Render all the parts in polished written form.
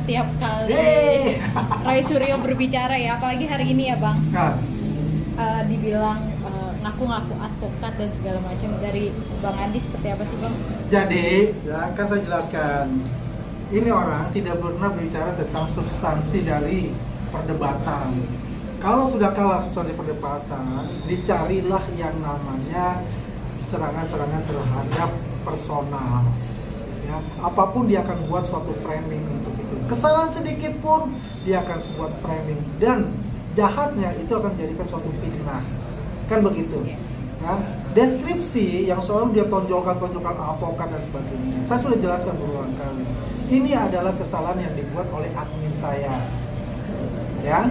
setiap kali Yeay. Roy Suryo berbicara ya, apalagi hari ini ya Bang. Nah, Dibilang ngaku-ngaku advokat dan segala macam. Dari Bang Andi seperti apa sih Bang? jadi ya kan saya jelaskan, ini orang tidak pernah berbicara tentang substansi dari perdebatan. Kalau sudah kalah substansi perdebatan, dicarilah yang namanya serangan-serangan terhadap personal. Ya, apapun dia akan buat suatu framing untuk itu. Kesalahan sedikit pun dia akan buat framing, dan jahatnya itu akan menjadikan suatu fitnah. Kan begitu. Ya, deskripsi yang selalu dia tonjolkan advokat dan sebagainya. Saya sudah jelaskan berulang kali. Ini adalah kesalahan yang dibuat oleh admin saya. Ya.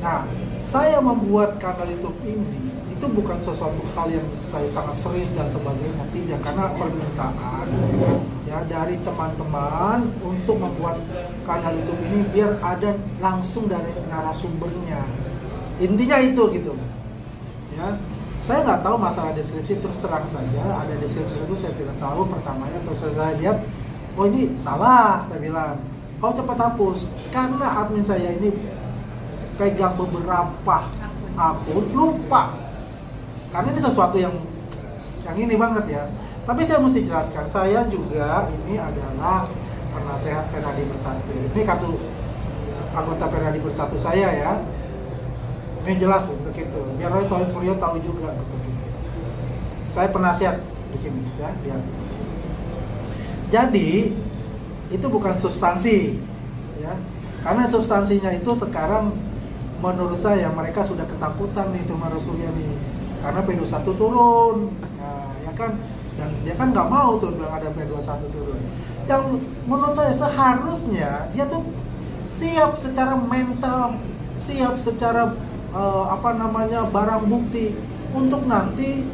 Nah, saya membuat kanal YouTube ini itu bukan sesuatu hal yang saya sangat serius dan sebagainya, tidak, karena permintaan ya dari teman-teman untuk membuat kanal YouTube ini biar ada langsung dari narasumbernya. Intinya itu gitu. Ya. Saya nggak tahu masalah deskripsi, terus terang saja ada deskripsi itu saya tidak tahu. Pertamanya terus saya lihat, oh ini salah, saya bilang, kau cepat hapus, karena admin saya ini pegang beberapa akun, lupa, karena ini sesuatu yang ini banget ya. Tapi saya mesti jelaskan, saya juga ini adalah penasehat Peradi Bersatu. Ini kartu anggota Peradi Bersatu saya ya. Ini jelas untuk itu, biar Roy Suryo tahu juga untuk itu. Saya penasihat di sini ya, lihat. Jadi itu bukan substansi ya, karena substansinya itu sekarang menurut saya mereka sudah ketakutan nih tuh Roy Suryo nih, karena P21 turun, nah, ya kan, dan dia kan nggak mau tuh bilang ada P21 turun. Yang menurut saya seharusnya dia tuh siap secara mental, siap secara barang bukti untuk nanti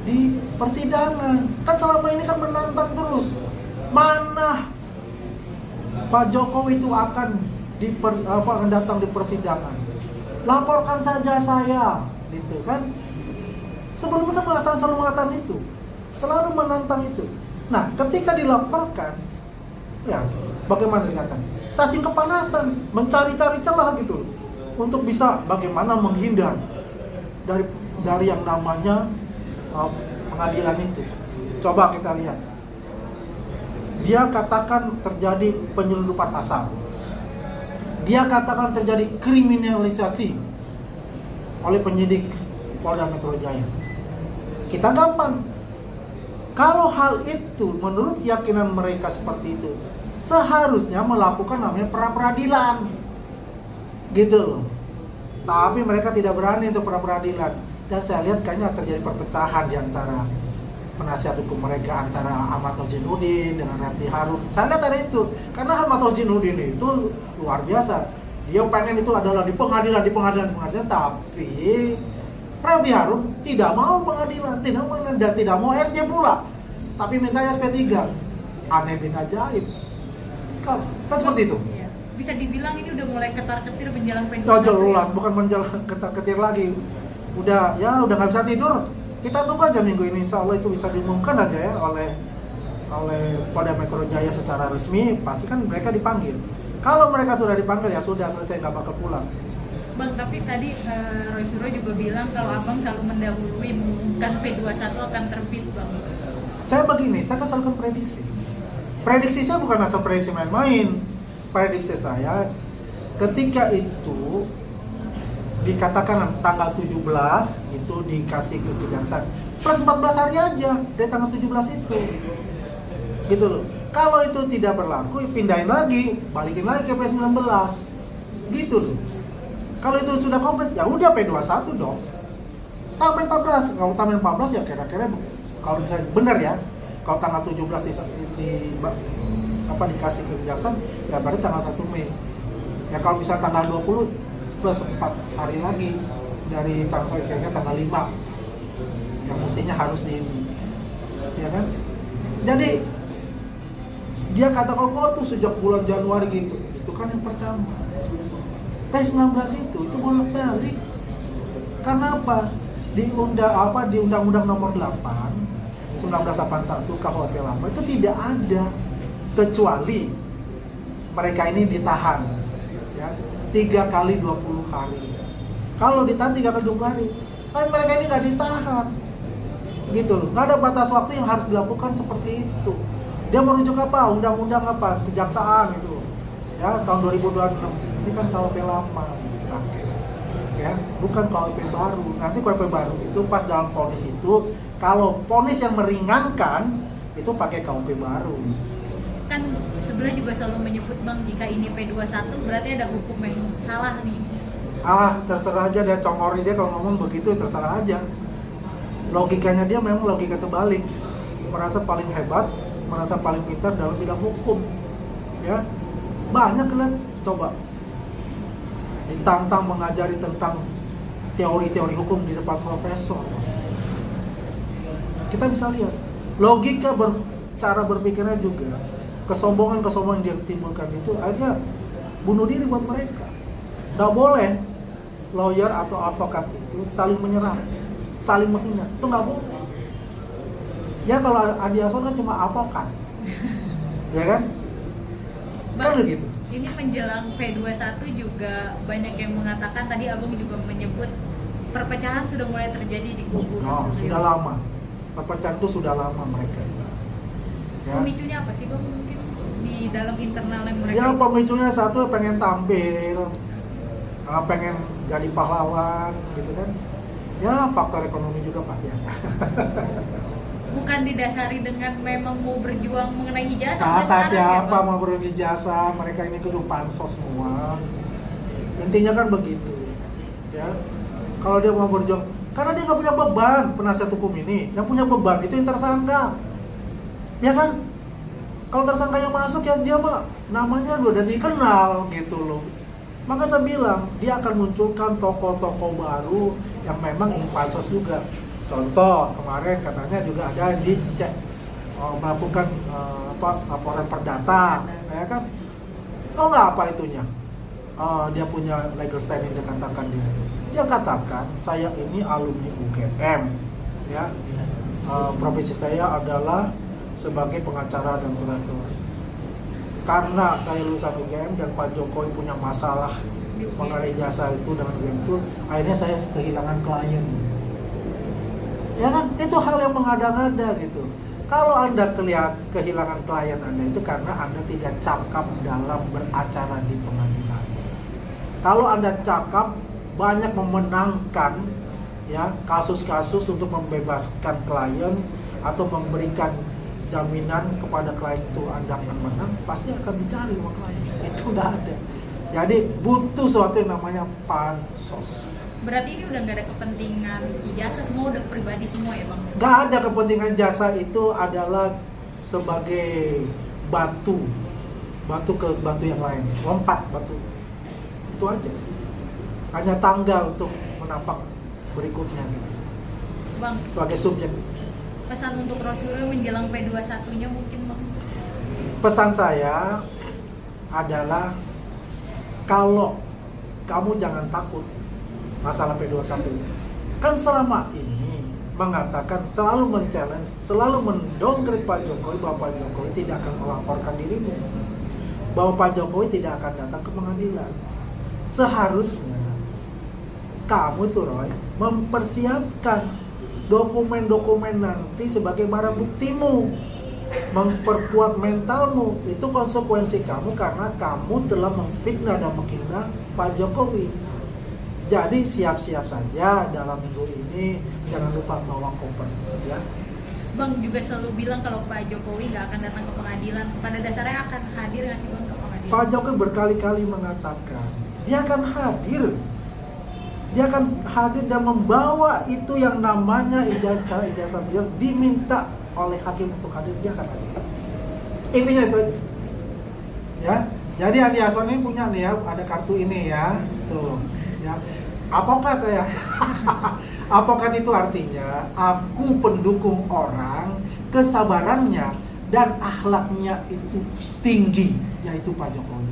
di persidangan. Kan selama ini kan menantang terus. Mana Pak Jokowi itu akan datang di persidangan? Laporkan saja saya, gitu kan? Sebelumnya selalu mengatakan itu, selalu menantang itu. Nah, ketika dilaporkan, ya bagaimana dikatakan? Cacing kepanasan, mencari-cari celah gitu, untuk bisa bagaimana menghindar dari yang namanya pengadilan itu. Coba kita lihat. Dia katakan terjadi penyelundupan asal. Dia katakan terjadi kriminalisasi oleh penyidik Polda Metro Jaya. Kita gampang. Kalau hal itu menurut keyakinan mereka seperti itu, seharusnya melakukan namanya pra-peradilan. Gitu loh. Tapi mereka tidak berani untuk pra-peradilan. Dan saya lihat kayaknya terjadi perpecahan di antara penasihat hukum mereka, antara Ahmad Hozinuddin dengan Refli Harun. Saya lihat ada itu. Karena Ahmad Hozinuddin itu luar biasa. Dia pengen itu adalah di pengadilan, tapi Refli Harun tidak mau pengadilan, dan tidak mau RJ pula. Tapi minta SP3. Aneh bin ajaib. Kan seperti itu. Bisa dibilang ini udah mulai ketar-ketir menjelang P21. Oh jelas, bukan menjelang ketar-ketir lagi. Udah nggak bisa tidur. Kita tunggu aja minggu ini, insya Allah itu bisa diumumkan aja ya oleh Polda Metro Jaya secara resmi. Pasti kan mereka dipanggil. Kalau mereka sudah dipanggil ya sudah selesai, nggak bakal pulang. Bang, tapi tadi Roy Suryo juga bilang kalau abang selalu mendahului mengumumkan P21 akan terbit Bang. Saya begini, saya kan selalu prediksi. Prediksi saya bukan asal prediksi main-main. Prediksi saya ketika itu dikatakan tanggal 17 itu dikasih ke kejaksaan plus 14 hari aja dari tanggal 17 itu gitu loh. Kalau itu tidak berlaku pindahin lagi, balikin lagi ke P19 gitu loh. Kalau itu sudah komplit ya udah P21 dong, tambah 14. Kalau tambah 14 ya kira-kira kalau misalnya benar ya, kalau tanggal 17 dikasih ke kejaksaan ya berarti tanggal 1 Mei ya. Kalau bisa tanggal 20 plus 4 hari lagi dari tanggal 5 yang mestinya harus ya kan. Jadi dia katakan tuh sejak bulan Januari gitu, itu kan yang pertama. P19 itu bolak-balik. Kenapa? Di Undang-Undang Nomor 8 1981 KUHP lama itu tidak ada kecuali mereka ini ditahan, ya 3 kali 20 hari. Kalau ditahan 3 kali 20 hari, tapi mereka ini nggak ditahan, gitu loh. Nggak ada batas waktu yang harus dilakukan seperti itu. Dia merujuk apa? Undang-undang apa? Kejaksaan itu, ya tahun 2026. Ini kan KUHP lama, ya bukan KUHP baru. Nanti KUHP baru itu pas dalam vonis itu, kalau vonis yang meringankan itu pakai KUHP baru. Kan sebelah juga selalu menyebut Bang, jika ini P21 berarti ada hukum yang salah nih. Terserah aja dia, congori dia kalau ngomong begitu, terserah aja. Logikanya dia memang logika terbalik, merasa paling hebat, merasa paling pintar dalam bidang hukum, ya banyak kan, coba ditantang mengajari tentang teori-teori hukum di depan profesor. Kita bisa lihat logika cara berpikirnya juga, kesombongan yang dia timbulkan itu akhirnya bunuh diri buat mereka. Nggak boleh lawyer atau advokat itu saling menyerang, saling menghina, itu nggak boleh. Ya kalau Andi Aswan kan cuma advokat, ya kan? Bang, Kan begitu. ini menjelang P21 juga banyak yang mengatakan, tadi Abang juga menyebut perpecahan sudah mulai terjadi di kubu Roy Suryo. Sudah lama, perpecahan itu sudah lama mereka. Ya. Pemicunya apa sih Bang, mungkin di dalam internal yang mereka? Ya pemicunya satu, pengen tampil, pengen jadi pahlawan gitu kan. Ya faktor ekonomi juga pasti ada. Bukan didasari dengan memang mau berjuang mengenai ijazah. Kata siapa ya, mau berijazah, mereka ini kudu pansos semua. Intinya kan begitu, ya. Kalau dia mau berjuang, karena dia nggak punya beban, penasihat hukum ini. Yang punya beban itu yang tersangka, ya kan? Kalau tersangka yang masuk ya dia mah namanya udah dikenal gitu loh. Maka saya bilang dia akan munculkan tokoh-tokoh baru yang memang ingin pansos juga. Contoh kemarin katanya juga ada yang dicek melakukan laporan perdata, ya kan? Tahu nggak apa itunya? Dia punya legal standing, dia katakan dia katakan saya ini alumni UGM, ya. Profesi saya adalah sebagai pengacara dan kurator. Karena saya lulusan UGM dan Pak Jokowi punya masalah mengenai jasa itu dengan UGM itu, akhirnya saya kehilangan klien. Ya kan, itu hal yang mengada-ngada gitu. Kalau Anda kehilangan klien Anda itu karena Anda tidak cakap dalam beracara di pengadilan. Kalau Anda cakap, banyak memenangkan ya kasus-kasus untuk membebaskan klien atau memberikan jaminan kepada klien itu Anda akan menang, pasti akan dicari sama klien. Itu udah ada. Jadi butuh sesuatu yang namanya pansos. Berarti ini udah nggak ada kepentingan ijazah, semua udah pribadi semua ya Bang? Nggak ada kepentingan jasa, itu adalah sebagai batu ke batu yang lain, lompat batu. Itu aja. Hanya tangga untuk menapak berikutnya gitu. Bang, Sebagai subjek. pesan untuk Roy Suryo menjelang P21-nya mungkin Bang? Pesan saya adalah kalau kamu jangan takut masalah P21. Kan selama ini mengatakan, selalu men-challenge, selalu mendongkrit Pak Jokowi bahwa Pak Jokowi tidak akan melaporkan dirimu, bahwa Pak Jokowi tidak akan datang ke pengadilan. Seharusnya kamu tuh Roy mempersiapkan dokumen-dokumen nanti sebagai barang buktimu, memperkuat mentalmu. Itu konsekuensi kamu karena kamu telah memfitnah dan menghina Pak Jokowi. Jadi siap-siap saja dalam minggu ini, jangan lupa bawa koper, ya. Bang juga selalu bilang kalau Pak Jokowi nggak akan datang ke pengadilan. Pada dasarnya akan hadir nggak sih Bang ke pengadilan? Pak Jokowi berkali-kali mengatakan dia akan hadir. Dia akan hadir dan membawa itu yang namanya ijazah beliau diminta oleh hakim untuk hadir, dia akan hadir. Intinya itu, ya. Jadi Andi Aswan ini punya nih ya, ada kartu ini ya, tuh, ya. Apokat ya. Apokat itu artinya aku pendukung orang, kesabarannya dan akhlaknya itu tinggi, yaitu Pak Jokowi.